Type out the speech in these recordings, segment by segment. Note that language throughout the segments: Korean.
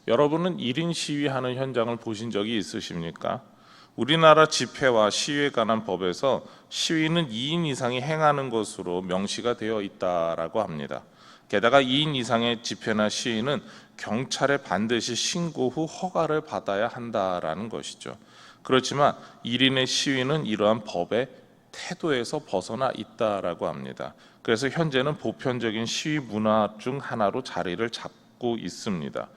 여러분은 1인 시위하는 현장을 보신 적이 있으십니까? 우리나라 집회와 시위에 관한 법에서 시위는 2인 이상이 행하는 것으로 명시가 되어 있다라고 합니다. 게다가 2인 이상의 집회나 시위는 경찰에 반드시 신고 후 허가를 받아야 한다라는 것이죠. 그렇지만 1인의 시위는 이러한 법의 태도에서 벗어나 있다라고 합니다. 그래서 현재는 보편적인 시위 문화 중 하나로 자리를 잡고 있습니다.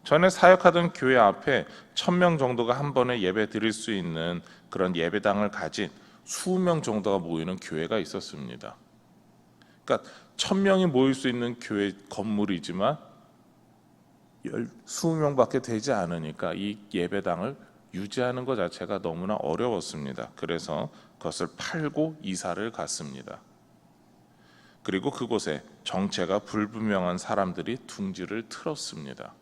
전에 사역하던 교회 앞에 1000명 정도가 한 번에 예배 드릴 수 있는 그런 예배당을 가진 수명 정도가 모이는 교회가 있었습니다. 그러니까 1000명이 모일 수 있는 교회 건물이지만 수명밖에 되지 않으니까 이 예배당을 유지하는 것 자체가 너무나 어려웠습니다. 그래서 그것을 팔고 이사를 갔습니다. 그리고 그곳에 정체가 불분명한 사람들이 둥지를 틀었습니다.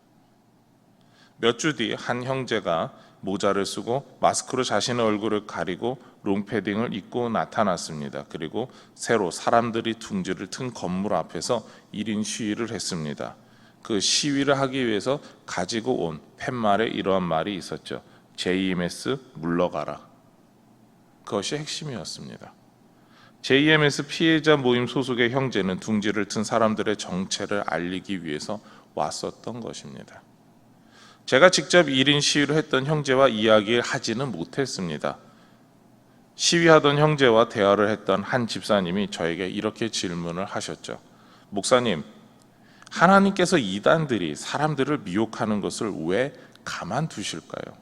몇 주 뒤 한 형제가 모자를 쓰고 마스크로 자신의 얼굴을 가리고 롱패딩을 입고 나타났습니다. 그리고 새로 사람들이 둥지를 튼 건물 앞에서 1인 시위를 했습니다. 그 시위를 하기 위해서 가지고 온 팻말에 이러한 말이 있었죠. JMS 물러가라. 그것이 핵심이었습니다. JMS 피해자 모임 소속의 형제는 둥지를 튼 사람들의 정체를 알리기 위해서 왔었던 것입니다. 제가 직접 1인 시위를 했던 형제와 이야기를 하지는 못했습니다. 시위하던 형제와 대화를 했던 한 집사님이 저에게 이렇게 질문을 하셨죠. 목사님, 하나님께서 이단들이 사람들을 미혹하는 것을 왜 가만두실까요?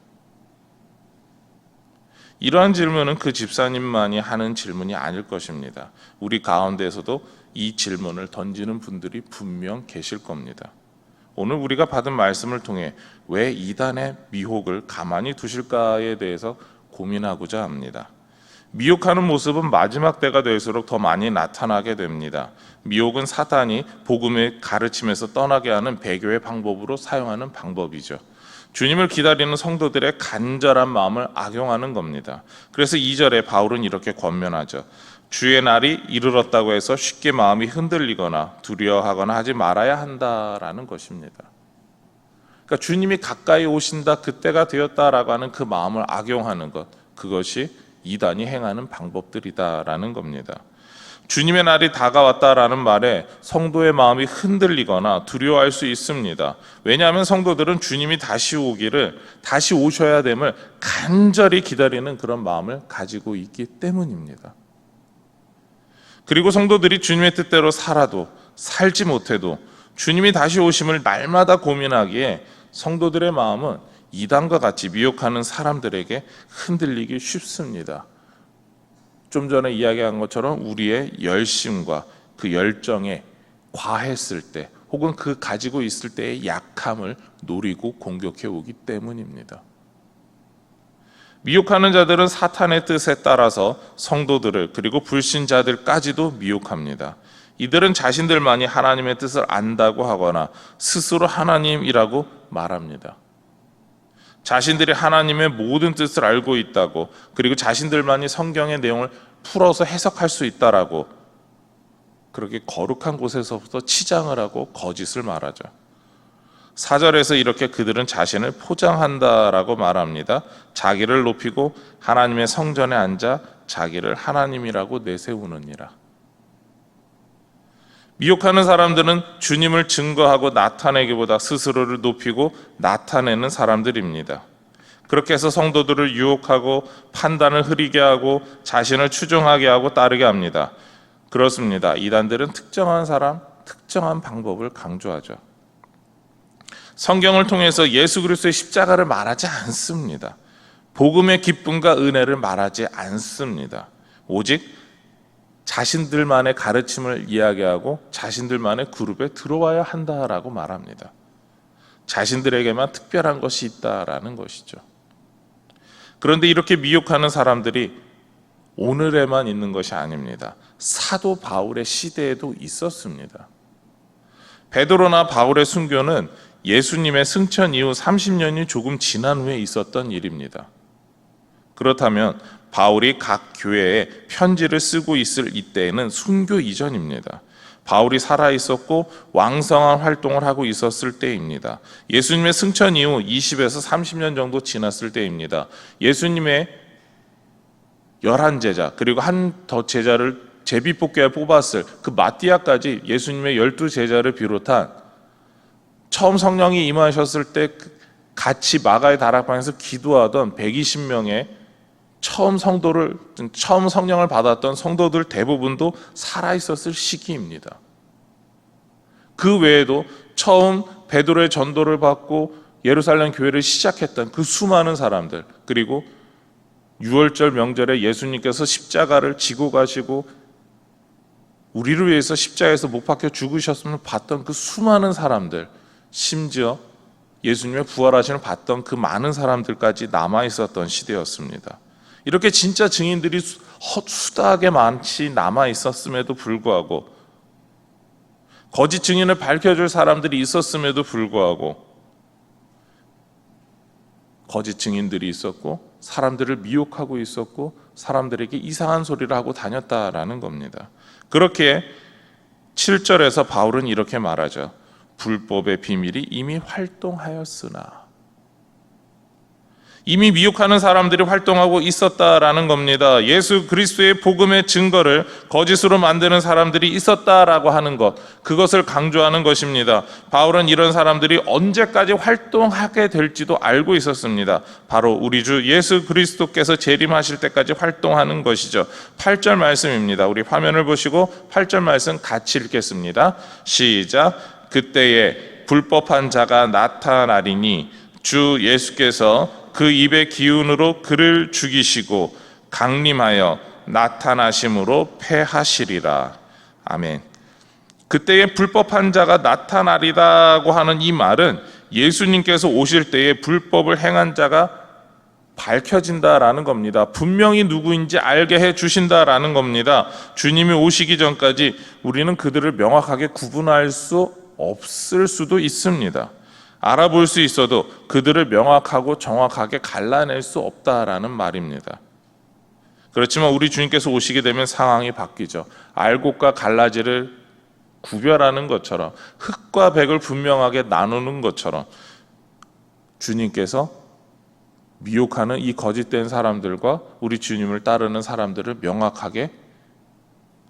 이러한 질문은 그 집사님만이 하는 질문이 아닐 것입니다. 우리 가운데에서도 이 질문을 던지는 분들이 분명 계실 겁니다. 오늘 우리가 받은 말씀을 통해 왜 이단의 미혹을 가만히 두실까에 대해서 고민하고자 합니다. 미혹하는 모습은 마지막 때가 될수록 더 많이 나타나게 됩니다. 미혹은 사탄이 복음의 가르침에서 떠나게 하는 배교의 방법으로 사용하는 방법이죠. 주님을 기다리는 성도들의 간절한 마음을 악용하는 겁니다. 그래서 2절에 바울은 이렇게 권면하죠. 주의 날이 이르렀다고 해서 쉽게 마음이 흔들리거나 두려워하거나 하지 말아야 한다라는 것입니다. 그러니까 주님이 가까이 오신다, 그때가 되었다라고 하는 그 마음을 악용하는 것, 그것이 이단이 행하는 방법들이다라는 겁니다. 주님의 날이 다가왔다라는 말에 성도의 마음이 흔들리거나 두려워할 수 있습니다. 왜냐하면 성도들은 주님이 다시 오셔야 됨을 간절히 기다리는 그런 마음을 가지고 있기 때문입니다. 그리고 성도들이 주님의 뜻대로 살아도 살지 못해도 주님이 다시 오심을 날마다 고민하기에 성도들의 마음은 이단과 같이 미혹하는 사람들에게 흔들리기 쉽습니다. 좀 전에 이야기한 것처럼 우리의 열심과 그 열정에 과했을 때 혹은 그 가지고 있을 때의 약함을 노리고 공격해 오기 때문입니다. 미혹하는 자들은 사탄의 뜻에 따라서 성도들을 그리고 불신자들까지도 미혹합니다. 이들은 자신들만이 하나님의 뜻을 안다고 하거나 스스로 하나님이라고 말합니다. 자신들이 하나님의 모든 뜻을 알고 있다고, 그리고 자신들만이 성경의 내용을 풀어서 해석할 수 있다라고 그렇게 거룩한 곳에서부터 치장을 하고 거짓을 말하죠. 4절에서 이렇게 그들은 자신을 포장한다라고 말합니다. 자기를 높이고 하나님의 성전에 앉아 자기를 하나님이라고 내세우느니라. 미혹하는 사람들은 주님을 증거하고 나타내기보다 스스로를 높이고 나타내는 사람들입니다. 그렇게 해서 성도들을 유혹하고 판단을 흐리게 하고 자신을 추종하게 하고 따르게 합니다. 그렇습니다. 이단들은 특정한 사람, 특정한 방법을 강조하죠. 성경을 통해서 예수 그리스도의 십자가를 말하지 않습니다. 복음의 기쁨과 은혜를 말하지 않습니다. 오직 자신들만의 가르침을 이야기하고 자신들만의 그룹에 들어와야 한다라고 말합니다. 자신들에게만 특별한 것이 있다라는 것이죠. 그런데 이렇게 미혹하는 사람들이 오늘에만 있는 것이 아닙니다. 사도 바울의 시대에도 있었습니다. 베드로나 바울의 순교는 예수님의 승천 이후 30년이 조금 지난 후에 있었던 일입니다. 그렇다면 바울이 각 교회에 편지를 쓰고 있을 이때에는 순교 이전입니다. 바울이 살아 있었고 왕성한 활동을 하고 있었을 때입니다. 예수님의 승천 이후 20에서 30년 정도 지났을 때입니다. 예수님의 11제자 그리고 한 더 제자를 제비뽑기에 뽑았을 그 마띠아까지 예수님의 12제자를 비롯한 처음 성령이 임하셨을 때 같이 마가의 다락방에서 기도하던 120명의 처음 성령을 받았던 성도들 대부분도 살아있었을 시기입니다. 그 외에도 처음 베드로의 전도를 받고 예루살렘 교회를 시작했던 그 수많은 사람들, 그리고 6월절 명절에 예수님께서 십자가를 지고 가시고 우리를 위해서 십자가에서 못 박혀 죽으셨음을 봤던 그 수많은 사람들, 심지어 예수님의 부활하심을 봤던 그 많은 사람들까지 남아 있었던 시대였습니다. 이렇게 진짜 증인들이 수다하게 많이 남아 있었음에도 불구하고, 거짓 증인을 밝혀줄 사람들이 있었음에도 불구하고 거짓 증인들이 있었고 사람들을 미혹하고 있었고 사람들에게 이상한 소리를 하고 다녔다라는 겁니다. 그렇게 7절에서 바울은 이렇게 말하죠. 불법의 비밀이 이미 활동하였으나, 이미 미혹하는 사람들이 활동하고 있었다라는 겁니다. 예수 그리스도의 복음의 증거를 거짓으로 만드는 사람들이 있었다라고 하는 것, 그것을 강조하는 것입니다. 바울은 이런 사람들이 언제까지 활동하게 될지도 알고 있었습니다. 바로 우리 주 예수 그리스도께서 재림하실 때까지 활동하는 것이죠. 8절 말씀입니다. 우리 화면을 보시고 8절 말씀 같이 읽겠습니다. 시작. 그때에 불법한 자가 나타나리니 주 예수께서 그 입의 기운으로 그를 죽이시고 강림하여 나타나심으로 패하시리라. 아멘. 그때에 불법한 자가 나타나리라고 하는 이 말은 예수님께서 오실 때에 불법을 행한 자가 밝혀진다라는 겁니다. 분명히 누구인지 알게 해 주신다라는 겁니다. 주님이 오시기 전까지 우리는 그들을 명확하게 구분할 수 없을 수도 있습니다. 알아볼 수 있어도 그들을 명확하고 정확하게 갈라낼 수 없다라는 말입니다. 그렇지만 우리 주님께서 오시게 되면 상황이 바뀌죠. 알곡과 갈라지를 구별하는 것처럼, 흑과 백을 분명하게 나누는 것처럼 주님께서 미혹하는 이 거짓된 사람들과 우리 주님을 따르는 사람들을 명확하게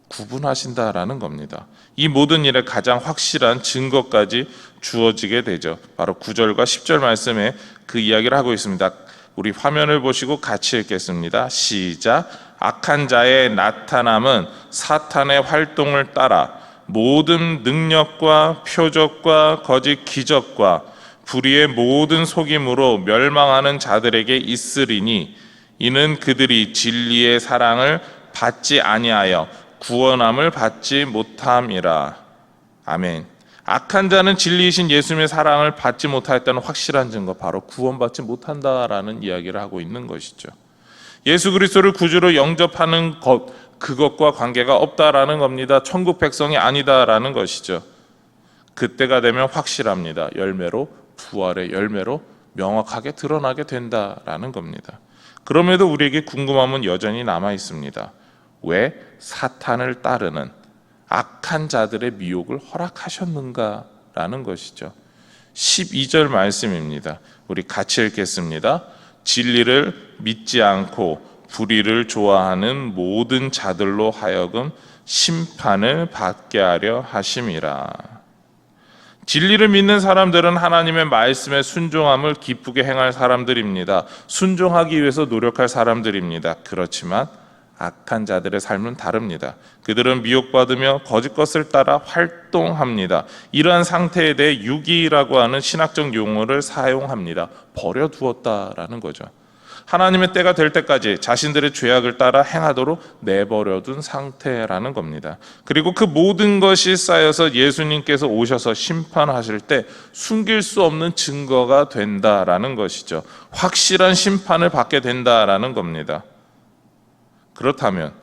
구분하신다라는 겁니다. 이 모든 일에 가장 확실한 증거까지 주어지게 되죠. 바로 9절과 10절 말씀에 그 이야기를 하고 있습니다. 우리 화면을 보시고 같이 읽겠습니다. 시작. 악한 자의 나타남은 사탄의 활동을 따라 모든 능력과 표적과 거짓 기적과 불의의 모든 속임으로 멸망하는 자들에게 있으리니 이는 그들이 진리의 사랑을 받지 아니하여 구원함을 받지 못함이라. 아멘. 악한 자는 진리이신 예수님의 사랑을 받지 못하였다는 확실한 증거, 바로 구원받지 못한다라는 이야기를 하고 있는 것이죠. 예수 그리스도를 구주로 영접하는 것, 그것과 관계가 없다라는 겁니다. 천국 백성이 아니다라는 것이죠. 그때가 되면 확실합니다. 열매로, 부활의 열매로 명확하게 드러나게 된다라는 겁니다. 그럼에도 우리에게 궁금함은 여전히 남아 있습니다. 왜 사탄을 따르는 악한 자들의 미혹을 허락하셨는가라는 것이죠. 12절 말씀입니다. 우리 같이 읽겠습니다. 진리를 믿지 않고 불의를 좋아하는 모든 자들로 하여금 심판을 받게 하려 하심이라. 진리를 믿는 사람들은 하나님의 말씀에 순종함을 기쁘게 행할 사람들입니다. 순종하기 위해서 노력할 사람들입니다. 그렇지만 악한 자들의 삶은 다릅니다. 그들은 미혹받으며 거짓 것을 따라 활동합니다. 이러한 상태에 대해 유기라고 하는 신학적 용어를 사용합니다. 버려두었다라는 거죠. 하나님의 때가 될 때까지 자신들의 죄악을 따라 행하도록 내버려둔 상태라는 겁니다. 그리고 그 모든 것이 쌓여서 예수님께서 오셔서 심판하실 때 숨길 수 없는 증거가 된다라는 것이죠. 확실한 심판을 받게 된다라는 겁니다. 그렇다면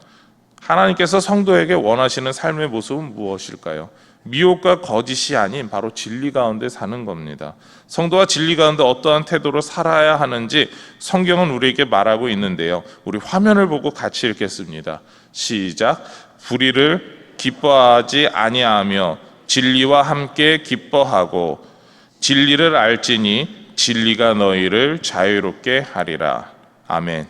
하나님께서 성도에게 원하시는 삶의 모습은 무엇일까요? 미혹과 거짓이 아닌 바로 진리 가운데 사는 겁니다. 성도와 진리 가운데 어떠한 태도로 살아야 하는지 성경은 우리에게 말하고 있는데요. 우리 화면을 보고 같이 읽겠습니다. 시작. 불의를 기뻐하지 아니하며 진리와 함께 기뻐하고 진리를 알지니 진리가 너희를 자유롭게 하리라. 아멘.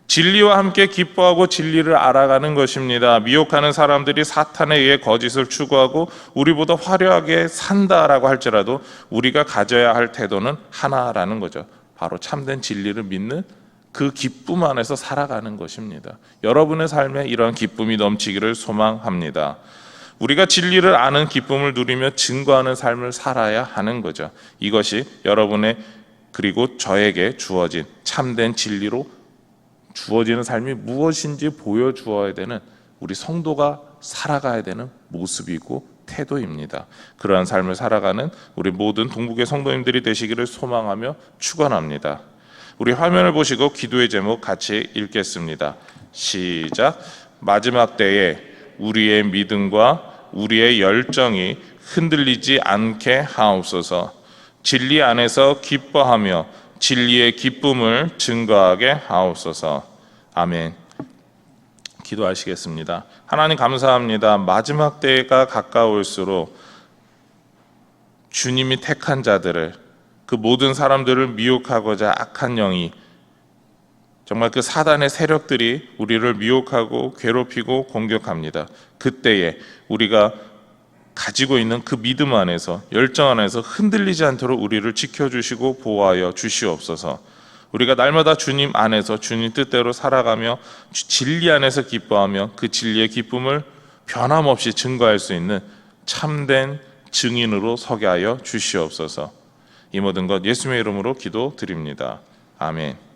진리와 함께 기뻐하고 진리를 알아가는 것입니다. 미혹하는 사람들이 사탄에 의해 거짓을 추구하고 우리보다 화려하게 산다라고 할지라도 우리가 가져야 할 태도는 하나라는 거죠. 바로 참된 진리를 믿는 그 기쁨 안에서 살아가는 것입니다. 여러분의 삶에 이러한 기쁨이 넘치기를 소망합니다. 우리가 진리를 아는 기쁨을 누리며 증거하는 삶을 살아야 하는 거죠. 이것이 여러분의 그리고 저에게 주어진 참된 진리로 주어지는 삶이 무엇인지 보여주어야 되는 우리 성도가 살아가야 되는 모습이고 태도입니다. 그러한 삶을 살아가는 우리 모든 동국의 성도님들이 되시기를 소망하며 축원합니다. 우리 화면을 보시고 기도의 제목 같이 읽겠습니다. 시작. 마지막 때에 우리의 믿음과 우리의 열정이 흔들리지 않게 하옵소서. 진리 안에서 기뻐하며 진리의 기쁨을 증거하게 하옵소서. 아멘. 기도하시겠습니다. 하나님 감사합니다. 마지막 때가 가까울수록 주님이 택한 자들을, 그 모든 사람들을 미혹하고자 악한 영이, 정말 그 사단의 세력들이 우리를 미혹하고 괴롭히고 공격합니다. 그때에 우리가 가지고 있는 그 믿음 안에서, 열정 안에서 흔들리지 않도록 우리를 지켜주시고 보호하여 주시옵소서. 우리가 날마다 주님 안에서 주님 뜻대로 살아가며 진리 안에서 기뻐하며 그 진리의 기쁨을 변함없이 증거할 수 있는 참된 증인으로 서게 하여 주시옵소서. 이 모든 것 예수님의 이름으로 기도드립니다. 아멘.